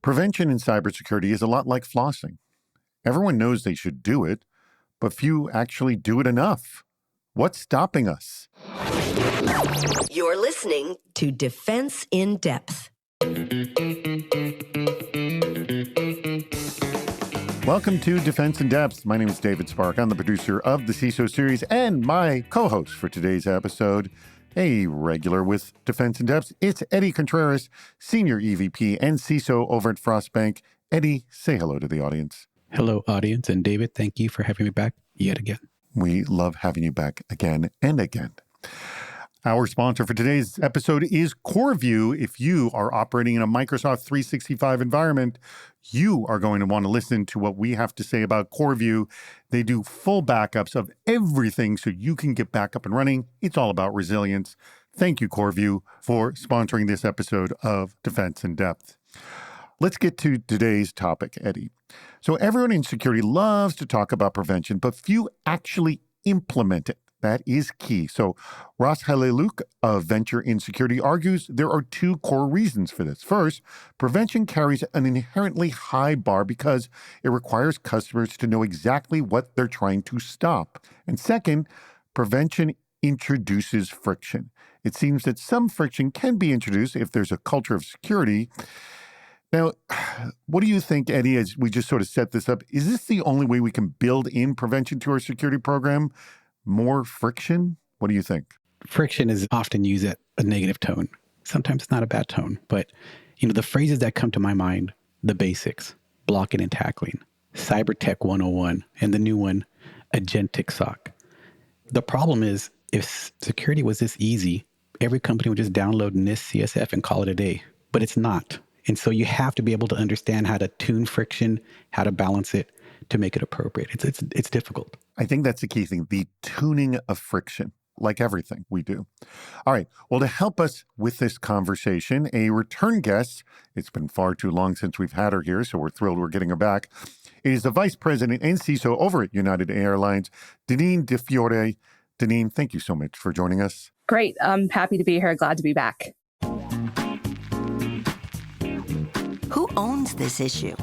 Prevention in cybersecurity is a lot like flossing. Everyone knows they should do it, but few actually do it enough. What's stopping us? You're listening to Defense in Depth. Welcome to Defense in Depth. My name is David Spark. I'm the producer of the CISO series and my co-host for today's episode, a regular with Defense in Depth. It's Eddie Contreras, Senior EVP and CISO over at Frostbank. Eddie, say hello to the audience. Hello, audience. And David, thank you for having me back yet again. We love having you back again and again. Our sponsor for today's episode is CoreView. If you are operating in a Microsoft 365 environment, you are going to want to listen to what we have to say about CoreView. They do full backups of everything so you can get back up and running. It's all about resilience. Thank you, CoreView, for sponsoring this episode of Defense in Depth. Let's get to today's topic, Eddie. So everyone in security loves to talk about prevention, but few actually implement it. That is key. So Ross Haleluk of Venture in Security argues there are two core reasons for this. First, prevention carries an inherently high bar because it requires customers to know exactly what they're trying to stop. And second, prevention introduces friction. It seems that some friction can be introduced if there's a culture of security. Now, what do you think, Eddie, as we just sort of set this up? Is this the only way we can build in prevention to our security program? More friction? What do you think? Friction is often used at a negative tone. Sometimes it's not a bad tone, but the phrases that come to my mind, the basics, blocking and tackling, cyber tech 101, and the new one, agentic SOC. The problem is if security was this easy, every company would just download NIST CSF and call it a day, but it's not. And so you have to be able to understand how to tune friction, how to balance it to make it appropriate. It's difficult. I think that's the key thing, the tuning of friction, like everything we do. All right. Well, to help us with this conversation, a return guest, it's been far too long since we've had her here, so we're thrilled we're getting her back, is the Vice President and CISO over at United Airlines, Deneen DeFiore. Deneen, thank you so much for joining us. Great. I'm happy to be here. Glad to be back. Who owns this issue?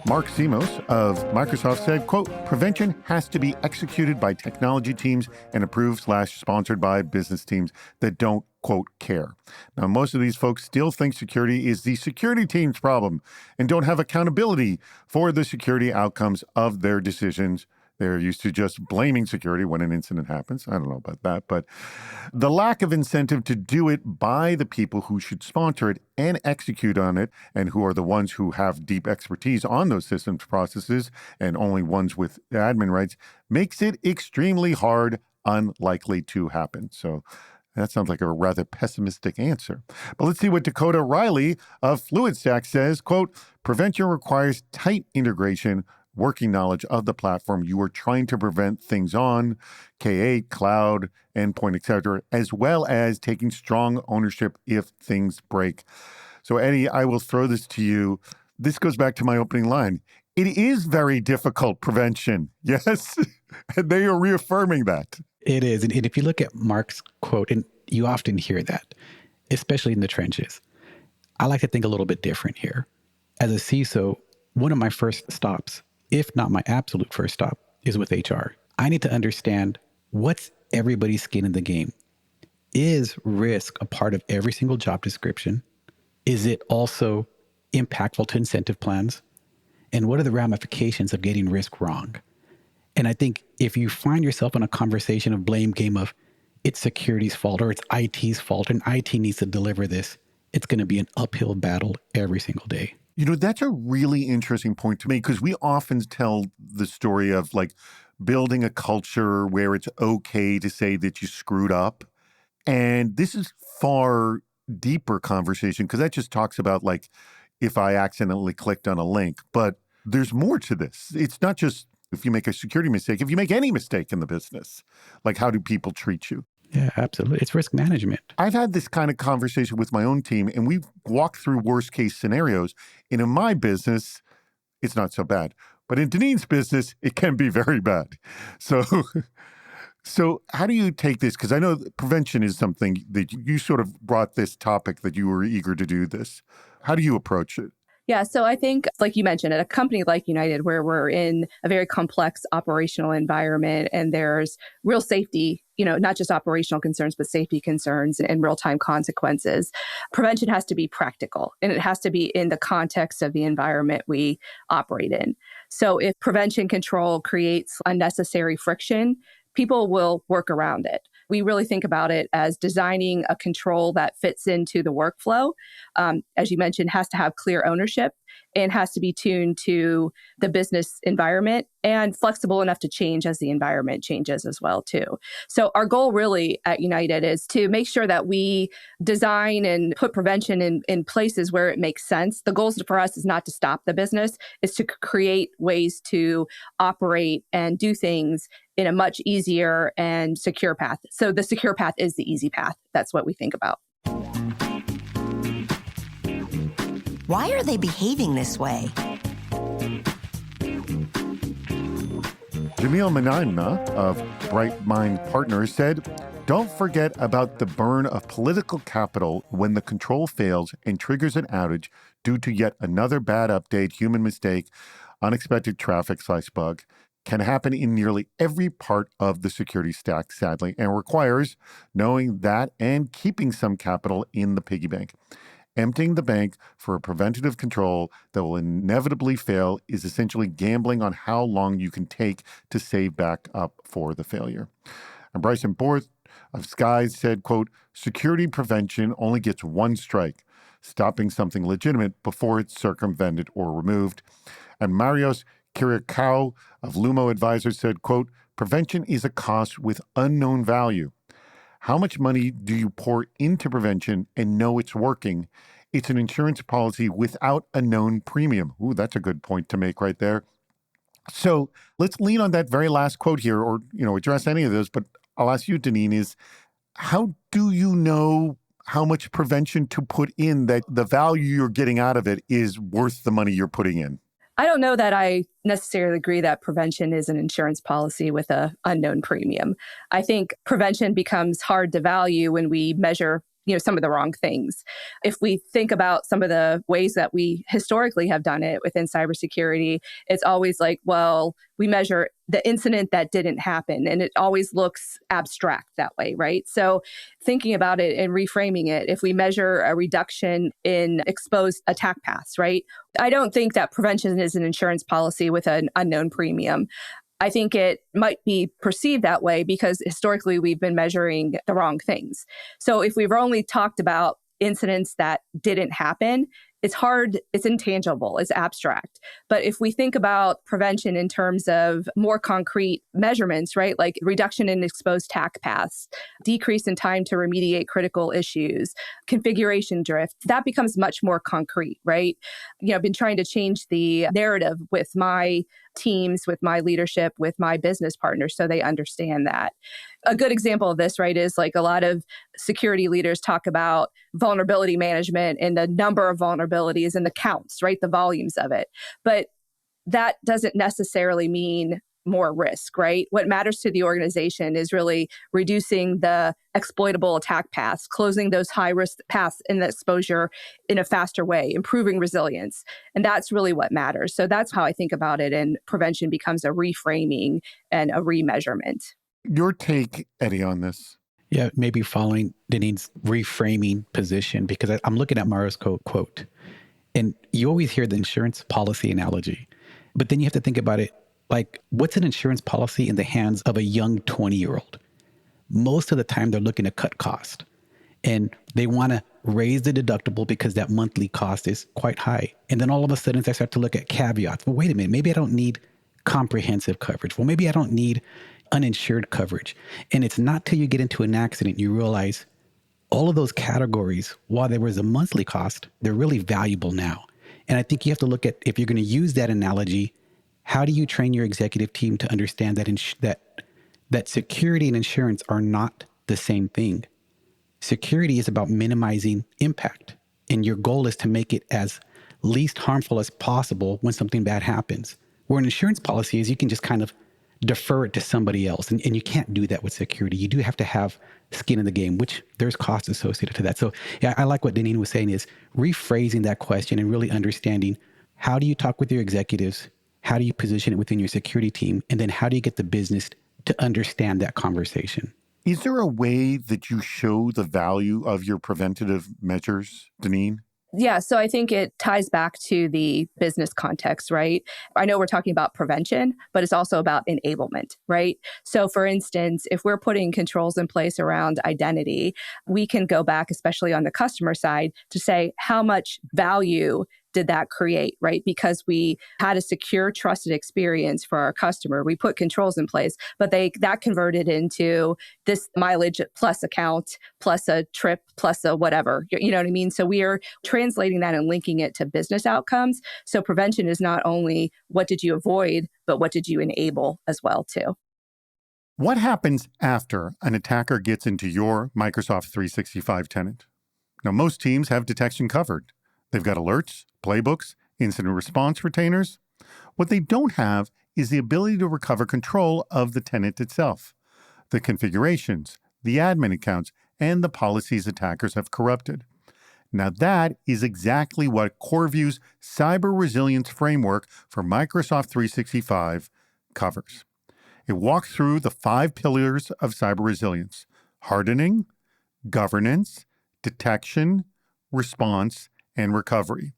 Mark Simos of Microsoft said, quote, prevention has to be executed by technology teams and approved/sponsored by business teams that don't, quote, care. Now, most of these folks still think security is the security team's problem and don't have accountability for the security outcomes of their decisions. They're used to just blaming security when an incident happens. I don't know about that, but the lack of incentive to do it by the people who should sponsor it and execute on it, and who are the ones who have deep expertise on those systems processes and only ones with admin rights, makes it extremely hard, unlikely to happen. So that sounds like a rather pessimistic answer. But let's see what Dakota Riley of FluidStack says, quote, prevention requires tight integration, working knowledge of the platform you are trying to prevent things on, K8, cloud, endpoint, etc., as well as taking strong ownership if things break. So, Eddie, I will throw this to you. This goes back to my opening line. It is very difficult prevention, yes? And they are reaffirming that. It is. And if you look at Mark's quote, and you often hear that, especially in the trenches, I like to think a little bit different here. As a CISO, one of my first stops, if not my absolute first stop, is with HR. I need to understand what's everybody's skin in the game. Is risk a part of every single job description? Is it also impactful to incentive plans? And what are the ramifications of getting risk wrong? And I think if you find yourself in a conversation of blame game of it's security's fault or it's IT's fault and IT needs to deliver this, it's going to be an uphill battle every single day. You know, that's a really interesting point to me because we often tell the story of like building a culture where it's okay to say that you screwed up. And this is far deeper conversation because that just talks about like if I accidentally clicked on a link. But there's more to this. It's not just if you make a security mistake, if you make any mistake in the business, like how do people treat you? Yeah, absolutely. It's risk management. I've had this kind of conversation with my own team, and we've walked through worst case scenarios. And in my business, it's not so bad. But in Deneen's business, it can be very bad. So So how do you take this? Because I know that prevention is something that you sort of brought this topic that you were eager to do this. How do you approach it? Yeah, so I think, like you mentioned, at a company like United, where we're in a very complex operational environment and there's real safety, not just operational concerns, but safety concerns and real time consequences, prevention has to be practical and it has to be in the context of the environment we operate in. So if prevention control creates unnecessary friction, people will work around it. We really think about it as designing a control that fits into the workflow. As you mentioned, has to have clear ownership and has to be tuned to the business environment and flexible enough to change as the environment changes as well, too. So our goal really at United is to make sure that we design and put prevention in places where it makes sense. The goal for us is not to stop the business, is to create ways to operate and do things in a much easier and secure path. So the secure path is the easy path. That's what we think about. Why are they behaving this way? Jamil Manana of Bright Mind Partners said, "Don't forget about the burn of political capital when the control fails and triggers an outage due to yet another bad update, human mistake, unexpected traffic/bug. Can happen in nearly every part of the security stack, sadly, and requires knowing that and keeping some capital in the piggy bank. Emptying the bank for a preventative control that will inevitably fail is essentially gambling on how long you can take to save back up for the failure." And Bryson Borth of Skies said, quote, "Security prevention only gets one strike, stopping something legitimate before it's circumvented or removed." And Marios Kirikau of Lumo Advisors said, quote, "Prevention is a cost with unknown value. How much money do you pour into prevention and know it's working? It's an insurance policy without a known premium." Ooh, that's a good point to make right there. So let's lean on that very last quote here, or address any of those. But I'll ask you, Deneen, is how do you know how much prevention to put in that the value you're getting out of it is worth the money you're putting in? I don't know that I necessarily agree that prevention is an insurance policy with an unknown premium. I think prevention becomes hard to value when we measure some of the wrong things. If we think about some of the ways that we historically have done it within cybersecurity, it's always like, well, we measure the incident that didn't happen, and it always looks abstract that way, right? So thinking about it and reframing it, if we measure a reduction in exposed attack paths, right? I don't think that prevention is an insurance policy with an unknown premium. I think it might be perceived that way because historically we've been measuring the wrong things. So if we've only talked about incidents that didn't happen, it's hard, it's intangible, it's abstract. But if we think about prevention in terms of more concrete measurements, right, like reduction in exposed attack paths, decrease in time to remediate critical issues, configuration drift, that becomes much more concrete, right? I've been trying to change the narrative with my teams, with my leadership, with my business partners, so they understand that. A good example of this, right, is like a lot of security leaders talk about vulnerability management and the number of vulnerabilities and the counts, right, the volumes of it. But that doesn't necessarily mean more risk, right? What matters to the organization is really reducing the exploitable attack paths, closing those high risk paths in the exposure in a faster way, improving resilience. And that's really what matters. So that's how I think about it. And prevention becomes a reframing and a remeasurement. Your take, Eddie, on this? Yeah, maybe following Deneen's reframing position, because I'm looking at Mario's quote, and you always hear the insurance policy analogy, but then you have to think about it like, what's an insurance policy in the hands of a young 20-year-old? Most of the time, they're looking to cut cost, and they want to raise the deductible because that monthly cost is quite high. And then all of a sudden, they start to look at caveats. Well, wait a minute, maybe I don't need comprehensive coverage. Well, maybe I don't need uninsured coverage. And it's not till you get into an accident you realize all of those categories, while there was a monthly cost, they're really valuable now. And I think you have to look at, if you're going to use that analogy, how do you train your executive team to understand that security and insurance are not the same thing? Security is about minimizing impact, and your goal is to make it as least harmful as possible when something bad happens. Where an insurance policy is, you can just kind of defer it to somebody else. And you can't do that with security. You do have to have skin in the game, which there's costs associated to that. So yeah, I like what Deneen was saying is rephrasing that question and really understanding how do you talk with your executives? How do you position it within your security team? And then how do you get the business to understand that conversation? Is there a way that you show the value of your preventative measures, Deneen? Yeah, so I think it ties back to the business context, right? I know we're talking about prevention, but it's also about enablement, right? So for instance, if we're putting controls in place around identity, we can go back, especially on the customer side, to say how much value did that create, right? Because we had a secure, trusted experience for our customer. We put controls in place, but that converted into this mileage plus account, plus a trip, plus a whatever. You know what I mean? So we are translating that and linking it to business outcomes. So prevention is not only what did you avoid, but what did you enable as well too. What happens after an attacker gets into your Microsoft 365 tenant? Now, most teams have detection covered. They've got alerts, playbooks, incident response retainers. What they don't have is the ability to recover control of the tenant itself, the configurations, the admin accounts, and the policies attackers have corrupted. Now that is exactly what CoreView's cyber resilience framework for Microsoft 365 covers. It walks through the 5 pillars of cyber resilience: hardening, governance, detection, response, and recovery.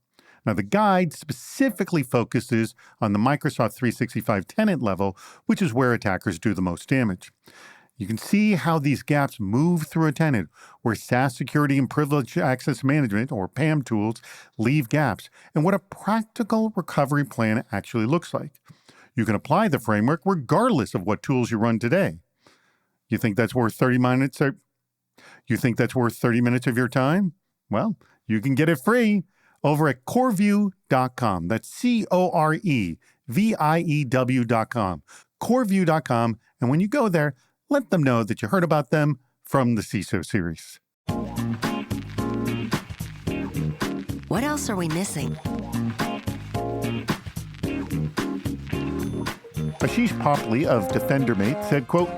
Now, the guide specifically focuses on the Microsoft 365 tenant level, which is where attackers do the most damage. You can see how these gaps move through a tenant, where SaaS security and privileged access management, or PAM tools, leave gaps, and what a practical recovery plan actually looks like. You can apply the framework regardless of what tools you run today. You think that's worth 30 minutes? You think that's worth 30 minutes of your time? Well, you can get it free over at coreview.com. That's CoreView.com. Coreview.com. And when you go there, let them know that you heard about them from the CISO series. What else are we missing? Ashish Popley of DefenderMate said, quote,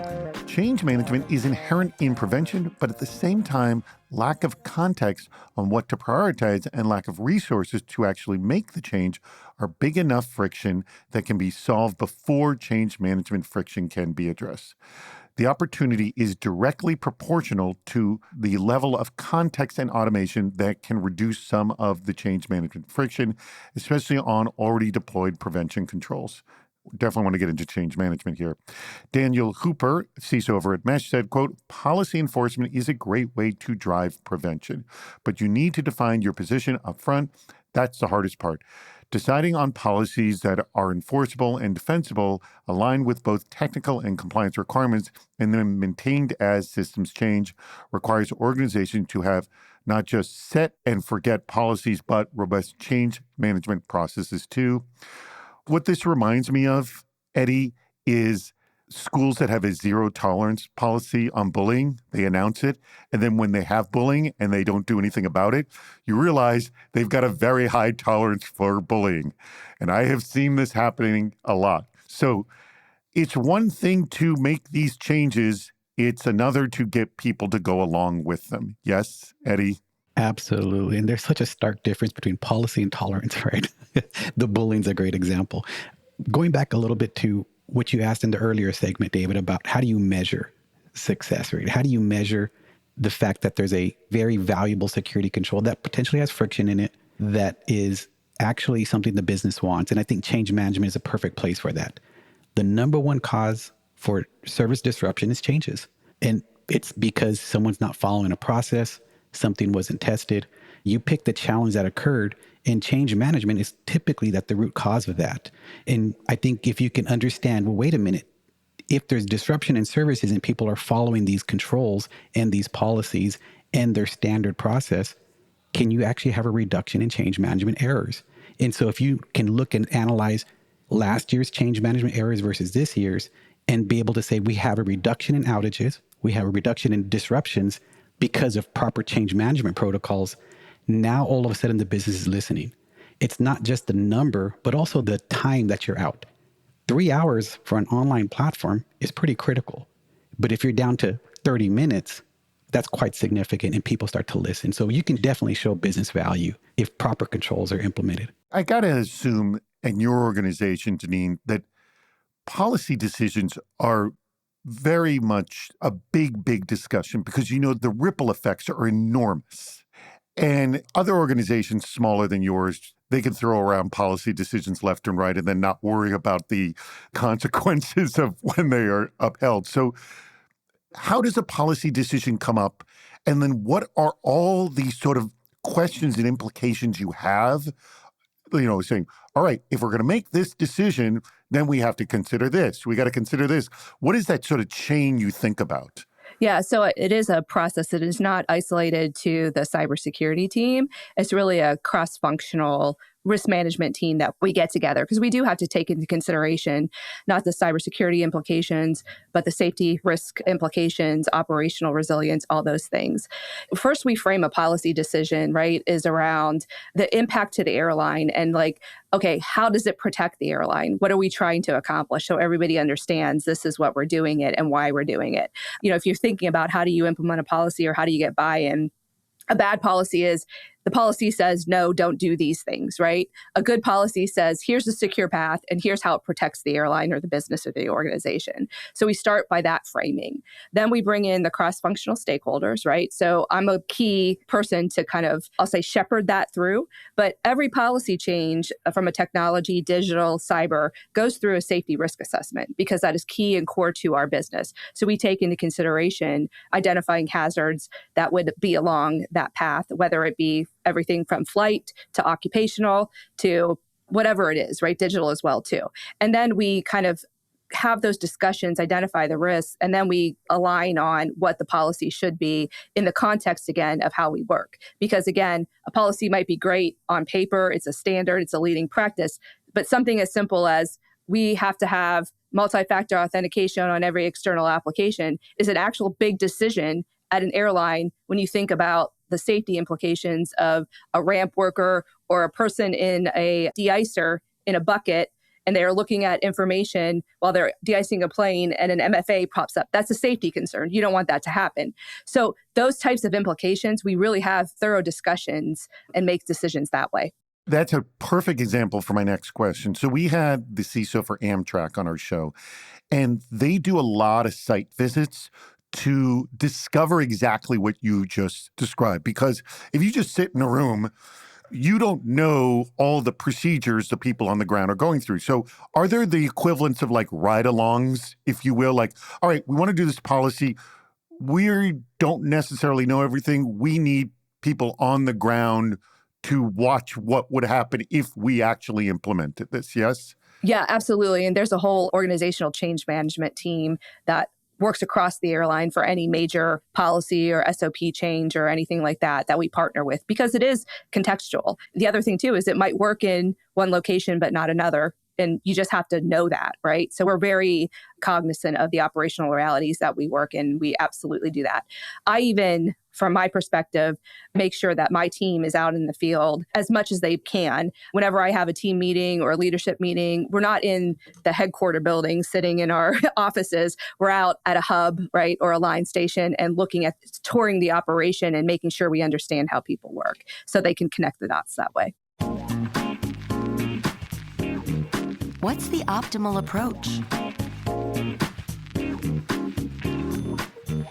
"Change management is inherent in prevention, but at the same time, lack of context on what to prioritize and lack of resources to actually make the change are big enough friction that can be solved before change management friction can be addressed. The opportunity is directly proportional to the level of context and automation that can reduce some of the change management friction, especially on already deployed prevention controls." Definitely want to get into change management here. Daniel Hooper, CISO over at Mesh, said, quote, "Policy enforcement is a great way to drive prevention, but you need to define your position up front. That's the hardest part. Deciding on policies that are enforceable and defensible, aligned with both technical and compliance requirements, and then maintained as systems change, requires organizations to have not just set and forget policies, but robust change management processes too." What this reminds me of, Eddie, is schools that have a zero tolerance policy on bullying. They announce it. And then when they have bullying and they don't do anything about it, you realize they've got a very high tolerance for bullying. And I have seen this happening a lot. So it's one thing to make these changes. It's another to get people to go along with them. Yes, Eddie? Absolutely. And there's such a stark difference between policy and tolerance, right? The bullying's a great example. Going back a little bit to what you asked in the earlier segment, David, about how do you measure success rate? How do you measure the fact that there's a very valuable security control that potentially has friction in it that is actually something the business wants? And I think change management is a perfect place for that. The number one cause for service disruption is changes. And it's because someone's not following a process, something wasn't tested. You pick the challenge that occurred, and change management is typically the root cause of that. And I think if you can understand, well, wait a minute, if there's disruption in services and people are following these controls and these policies and their standard process, can you actually have a reduction in change management errors? And so if you can look and analyze last year's change management errors versus this year's and be able to say we have a reduction in outages, we have a reduction in disruptions because of proper change management protocols, now all of a sudden the business is listening. It's not just the number, but also the time that you're out. 3 hours for an online platform is pretty critical. But if you're down to 30 minutes, that's quite significant and people start to listen. So you can definitely show business value if proper controls are implemented. I got to assume in your organization, Janine, that policy decisions are very much a big, big discussion because, the ripple effects are enormous. And other organizations smaller than yours, they can throw around policy decisions left and right and then not worry about the consequences of when they are upheld. So how does a policy decision come up? And then what are all these sort of questions and implications you have? Saying, all right, if we're going to make this decision, then we have to consider this. We got to consider this. What is that sort of chain you think about? Yeah, so it is a process that is not isolated to the cybersecurity team. It's really a cross-functional risk management team that we get together because we do have to take into consideration not the cybersecurity implications, but the safety risk implications, operational resilience, all those things. First, we frame a policy decision, right, is around the impact to the airline and okay, how does it protect the airline? What are we trying to accomplish? So everybody understands this is what we're doing it and why we're doing it. If you're thinking about how do you implement a policy or how do you get buy-in, a bad policy is the policy says, no, don't do these things, right? A good policy says, here's a secure path and here's how it protects the airline or the business or the organization. So we start by that framing. Then we bring in the cross-functional stakeholders, right? So I'm a key person to kind of, I'll say, shepherd that through. But every policy change from a technology, digital, cyber goes through a safety risk assessment because that is key and core to our business. So we take into consideration identifying hazards that would be along that path, whether it be everything from flight to occupational to whatever it is, right? Digital as well, too. And then we kind of have those discussions, identify the risks, and then we align on what the policy should be in the context, again, of how we work. Because, again, a policy might be great on paper, it's a standard, it's a leading practice, but something as simple as we have to have multi-factor authentication on every external application is an actual big decision at an airline when you think about the safety implications of a ramp worker or a person in a de-icer in a bucket, and they're looking at information while they're de-icing a plane and an MFA pops up. That's a safety concern. You don't want that to happen. So those types of implications, we really have thorough discussions and make decisions that way. That's a perfect example for my next question. So we had the CISO for Amtrak on our show, and they do a lot of site visits to discover exactly what you just described. Because if you just sit in a room, you don't know all the procedures the people on the ground are going through. So are there the equivalents of ride-alongs, if you will? All right, we want to do this policy. We don't necessarily know everything. We need people on the ground to watch what would happen if we actually implemented this, yes? Yeah, absolutely. And there's a whole organizational change management team that works across the airline for any major policy or SOP change or anything like that we partner with because it is contextual. The other thing too is it might work in one location but not another. And you just have to know that, right? So we're very cognizant of the operational realities that we work in. We absolutely do that. I even, from my perspective, make sure that my team is out in the field as much as they can. Whenever I have a team meeting or a leadership meeting, we're not in the headquarter building sitting in our offices. We're out at a hub, right, or a line station and looking at touring the operation and making sure we understand how people work so they can connect the dots that way. What's the optimal approach?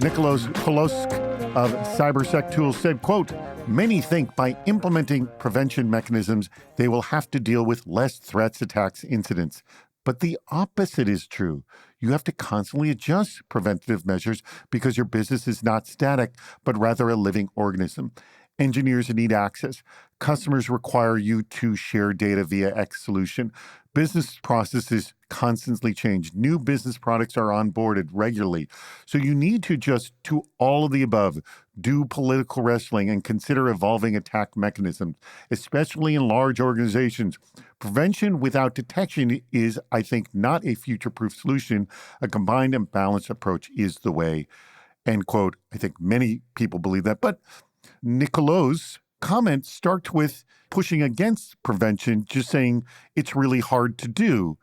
Nicholas Polosk of CyberSec Tools said, quote, "Many think by implementing prevention mechanisms, they will have to deal with less threats, attacks, incidents. But the opposite is true. You have to constantly adjust preventative measures because your business is not static, but rather a living organism. Engineers need access. Customers require you to share data via X solution. Business processes constantly change. New business products are onboarded regularly. So you need to adjust to all of the above, do political wrestling, and consider evolving attack mechanisms, especially in large organizations. Prevention without detection is, I think, not a future-proof solution. A combined and balanced approach is the way." End quote. I think many people believe that. But Nicolas' comments start with pushing against prevention, just saying it's really hard to do.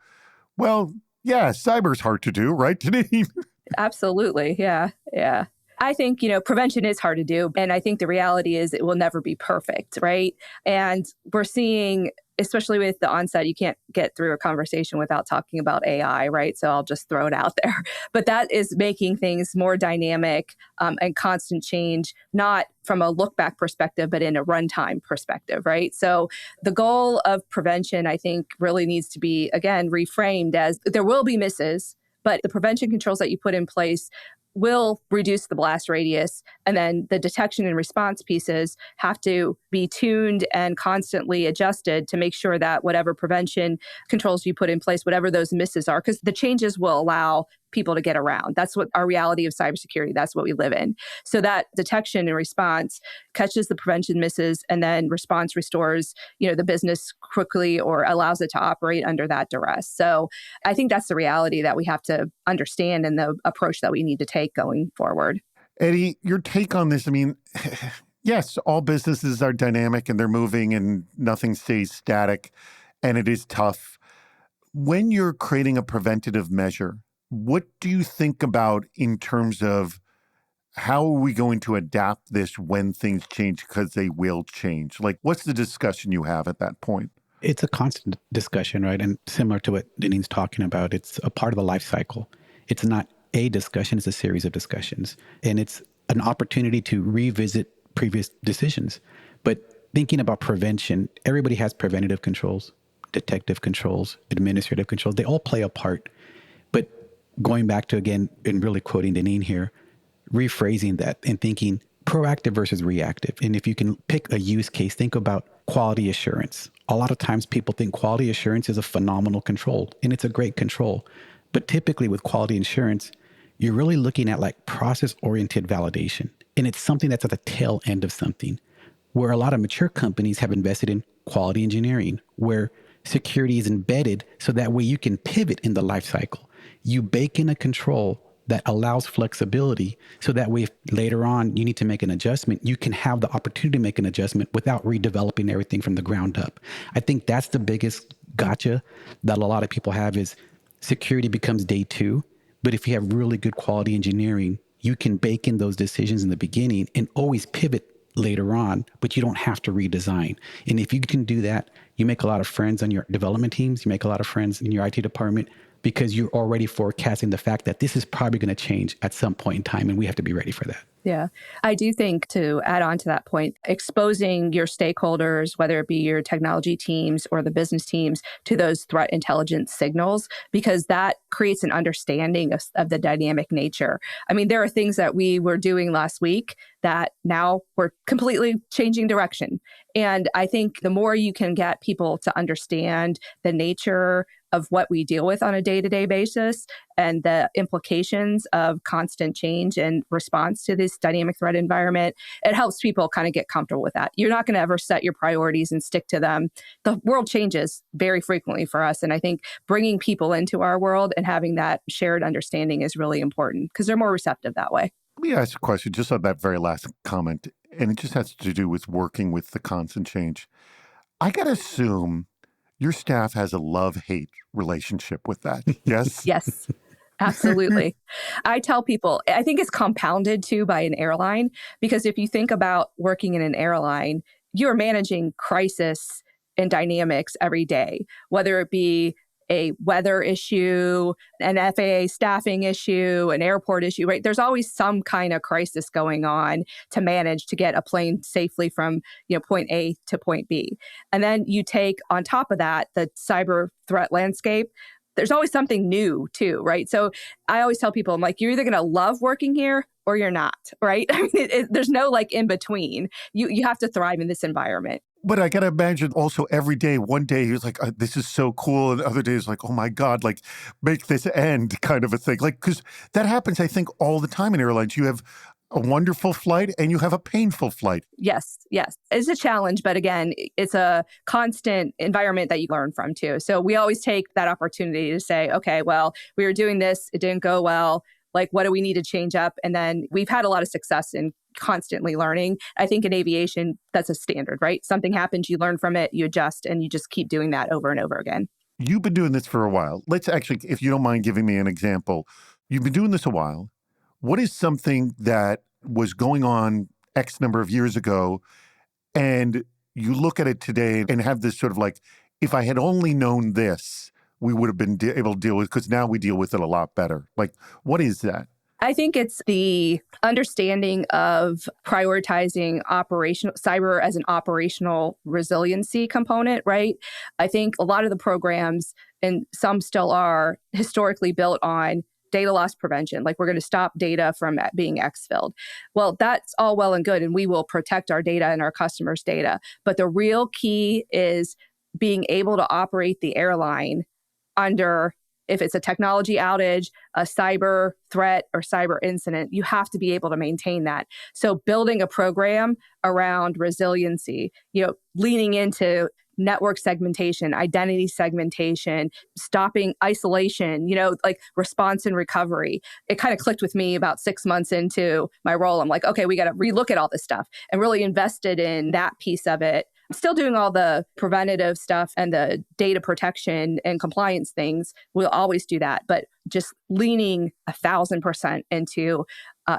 Well, Yeah, cyber's hard to do, right, Janine? Absolutely. Yeah. Yeah. I think, prevention is hard to do. And I think the reality is it will never be perfect, right? And we're seeing, especially with the onset, you can't get through a conversation without talking about AI, right? So I'll just throw it out there. But that is making things more dynamic and constant change, not from a look back perspective, but in a runtime perspective, right? So the goal of prevention, I think, really needs to be, again, reframed as there will be misses, but the prevention controls that you put in place will reduce the blast radius. And then the detection and response pieces have to be tuned and constantly adjusted to make sure that whatever prevention controls you put in place, whatever those misses are, because the changes will allow people to get around. That's what our reality of cybersecurity, that's what we live in. So that detection and response catches the prevention misses, and then response restores, the business quickly or allows it to operate under that duress. So I think that's the reality that we have to understand and the approach that we need to take going forward. Eddie, your take on this, I mean, yes, all businesses are dynamic and they're moving and nothing stays static, and it is tough. When you're creating a preventative measure, what do you think about in terms of how are we going to adapt this when things change, because they will change? Like, what's the discussion you have at that point? It's a constant discussion, right? And similar to what Denise's talking about, it's a part of the life cycle. It's not a discussion, it's a series of discussions. And it's an opportunity to revisit previous decisions. But thinking about prevention, everybody has preventative controls, detective controls, administrative controls. They all play a part. But going back to, again, and really quoting Deneen here, rephrasing that and thinking proactive versus reactive. And if you can pick a use case, think about quality assurance. A lot of times people think quality assurance is a phenomenal control, and it's a great control. But typically with quality assurance, you're really looking at like process-oriented validation. And it's something that's at the tail end of something, where a lot of mature companies have invested in quality engineering, where security is embedded so that way you can pivot in the life cycle. You bake in a control that allows flexibility so that way if later on you need to make an adjustment, you can have the opportunity to make an adjustment without redeveloping everything from the ground up. I think that's the biggest gotcha that a lot of people have is security becomes day two. But if you have really good quality engineering, you can bake in those decisions in the beginning and always pivot later on, but you don't have to redesign. And if you can do that, you make a lot of friends on your development teams, you make a lot of friends in your IT department, because you're already forecasting the fact that this is probably going to change at some point in time, and we have to be ready for that. Yeah. I do think, to add on to that point, exposing your stakeholders, whether it be your technology teams or the business teams, to those threat intelligence signals, because that creates an understanding of the dynamic nature. I mean, there are things that we were doing last week that now we're completely changing direction. And I think the more you can get people to understand the nature of what we deal with on a day-to-day basis and the implications of constant change and response to this dynamic threat environment, it helps people kind of get comfortable with that. You're not going to ever set your priorities and stick to them. The world changes very frequently for us. And I think bringing people into our world and having that shared understanding is really important because they're more receptive that way. Let me ask a question just on that very last comment, and it just has to do with working with the constant change. I got to assume your staff has a love-hate relationship with that, yes? Yes, absolutely. I tell people, I think it's compounded too by an airline, because if you think about working in an airline, you're managing crisis and dynamics every day, whether it be a weather issue, an FAA staffing issue, an airport issue, right? There's always some kind of crisis going on to manage to get a plane safely from, point A to point B. And then you take on top of that, the cyber threat landscape. There's always something new too, right? So I always tell people, I'm like, you're either going to love working here or you're not, right? I mean, there's no like in between. You have to thrive in this environment. But I got to imagine also every day, one day he was like, this is so cool. And the other day is like, oh my God, like make this end kind of a thing. Like, because that happens, I think, all the time in airlines. You have a wonderful flight and you have a painful flight. Yes. It's a challenge, but again, it's a constant environment that you learn from too. So we always take that opportunity to say, okay, well, we were doing this, it didn't go well. Like, what do we need to change up? And then we've had a lot of success in constantly learning. I think in aviation, that's a standard, right? Something happens, you learn from it, you adjust, and you just keep doing that over and over again. You've been doing this for a while. Let's actually, if you don't mind giving me an example, you've been doing this a while. What is something that was going on X number of years ago, and you look at it today and have this sort of like, if I had only known this, we would have been able to deal with, because now we deal with it a lot better. Like, what is that? I think it's the understanding of prioritizing cyber as an operational resiliency component, right? I think a lot of the programs, and some still are, historically built on data loss prevention. Like, we're going to stop data from being exfilled. Well, that's all well and good, and we will protect our data and our customers' data. But the real key is being able to operate the airline under, if it's a technology outage, a cyber threat, or cyber incident, you have to be able to maintain that. So building a program around resiliency, leaning into network segmentation, identity segmentation, stopping isolation, like response and recovery. It kind of clicked with me about 6 months into my role. I'm like, okay, we got to relook at all this stuff, and really invested in that piece of it. I'm still doing all the preventative stuff and the data protection and compliance things. We'll always do that, but just leaning 1,000% into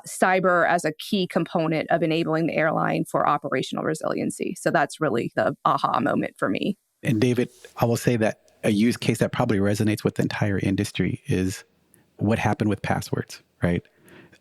cyber as a key component of enabling the airline for operational resiliency. So that's really the aha moment for me. And David, I will say that a use case that probably resonates with the entire industry is what happened with passwords, right?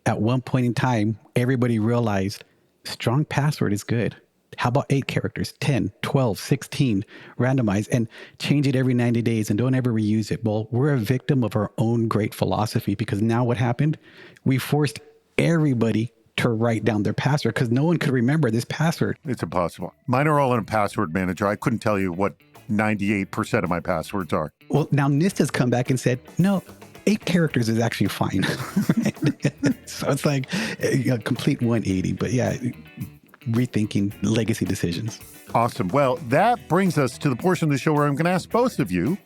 At one point in time, everybody realized strong password is good. How about 8 characters, 10, 12, 16, randomized, and change it every 90 days and don't ever reuse it? Well, we're a victim of our own great philosophy, because now what happened? We forced everybody to write down their password because no one could remember this password. It's impossible. Mine are all in a password manager. I couldn't tell you what 98% of my passwords are. Well, now NIST has come back and said, no, 8 characters is actually fine. So it's like a complete 180. But yeah, rethinking legacy decisions. Awesome. Well, that brings us to the portion of the show where I'm going to ask both of you,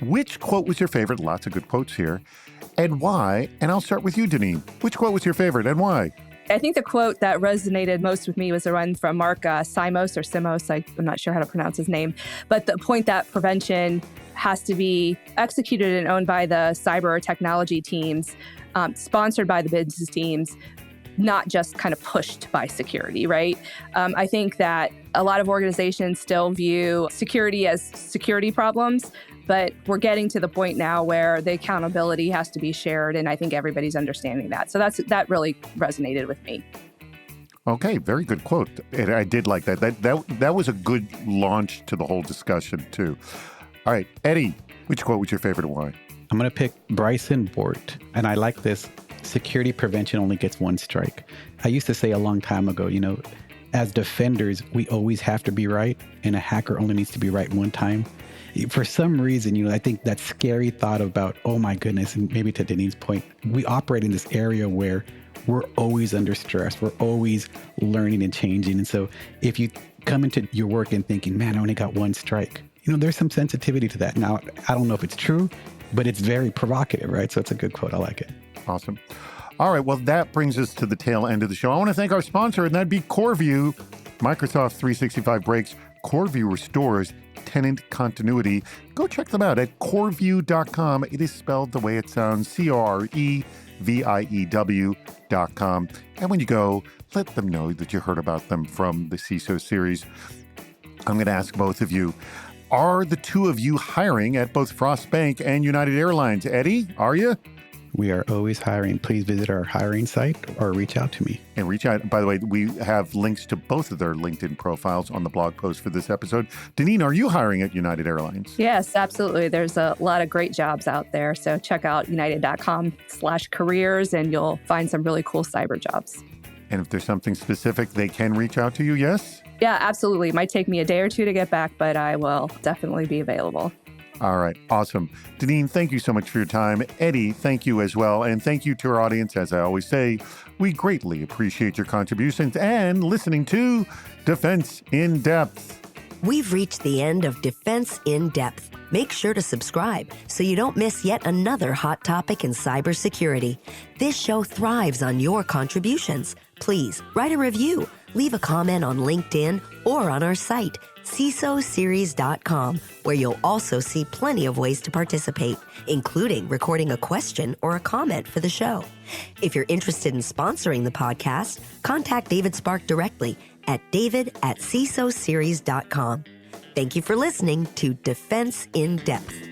which quote was your favorite? Lots of good quotes here. And why? And I'll start with you, Deneen. Which quote was your favorite and why? I think the quote that resonated most with me was the one from Mark Simos or Simos. I'm not sure how to pronounce his name. But the point that prevention has to be executed and owned by the cyber technology teams, sponsored by the business teams, not just kind of pushed by security, right? I think that a lot of organizations still view security as security problems, but we're getting to the point now where the accountability has to be shared, and I think everybody's understanding that. So that really resonated with me. Okay, very good quote. And I did like that. That was a good launch to the whole discussion, too. All right, Eddie, which quote was your favorite and why? I'm going to pick Bryson Bort, and I like this. Security prevention only gets one strike. I used to say a long time ago, as defenders, we always have to be right, and a hacker only needs to be right one time. For some reason, I think that scary thought about, oh my goodness, and maybe to Deneen's point, we operate in this area where we're always under stress. We're always learning and changing. And so if you come into your work and thinking, man, I only got one strike, there's some sensitivity to that. Now, I don't know if it's true, but it's very provocative, right? So it's a good quote. I like it. Awesome. All right. Well, that brings us to the tail end of the show. I want to thank our sponsor, and that'd be CoreView. Microsoft 365 breaks. CoreView restores tenant continuity. Go check them out at coreview.com. It is spelled the way it sounds, CoreView.com. And when you go, let them know that you heard about them from the CISO series. I'm going to ask both of you, are the two of you hiring at both Frost Bank and United Airlines? Eddie, are you? We are always hiring. Please visit our hiring site or reach out to me. And reach out. By the way, we have links to both of their LinkedIn profiles on the blog post for this episode. Deneen, are you hiring at United Airlines? Yes, absolutely. There's a lot of great jobs out there. So check out united.com/careers and you'll find some really cool cyber jobs. And if there's something specific, they can reach out to you, yes? Yeah, absolutely. It might take me a day or two to get back, but I will definitely be available. All right. Awesome. Deneen, thank you so much for your time. Eddie, thank you as well. And thank you to our audience. As I always say, we greatly appreciate your contributions and listening to Defense in Depth. We've reached the end of Defense in Depth. Make sure to subscribe so you don't miss yet another hot topic in cybersecurity. This show thrives on your contributions. Please write a review, leave a comment on LinkedIn or on our site. CISOseries.com, where you'll also see plenty of ways to participate, including recording a question or a comment for the show. If you're interested in sponsoring the podcast, contact David Spark directly at david@cisoseries.com. Thank you for listening to Defense in Depth.